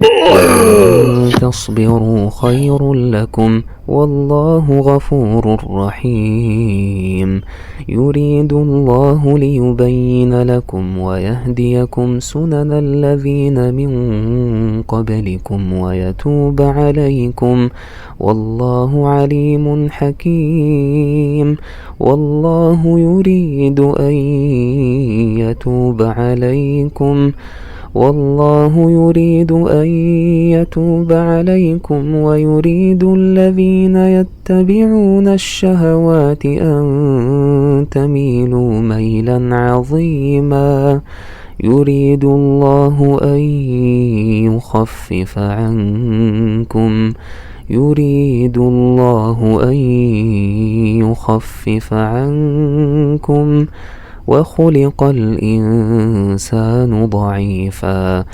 وإن تصبروا خير لكم والله غفور رحيم. يريد الله ليبين لكم ويهديكم سنن الذين من قبلكم ويتوب عليكم والله عليم حكيم. والله يريد أن يتوب عليكم ويريد الذين يتبعون الشهوات أن تميلوا ميلا عظيما. يريد الله أن يخفف عنكم وخلق الإنسان ضعيفا.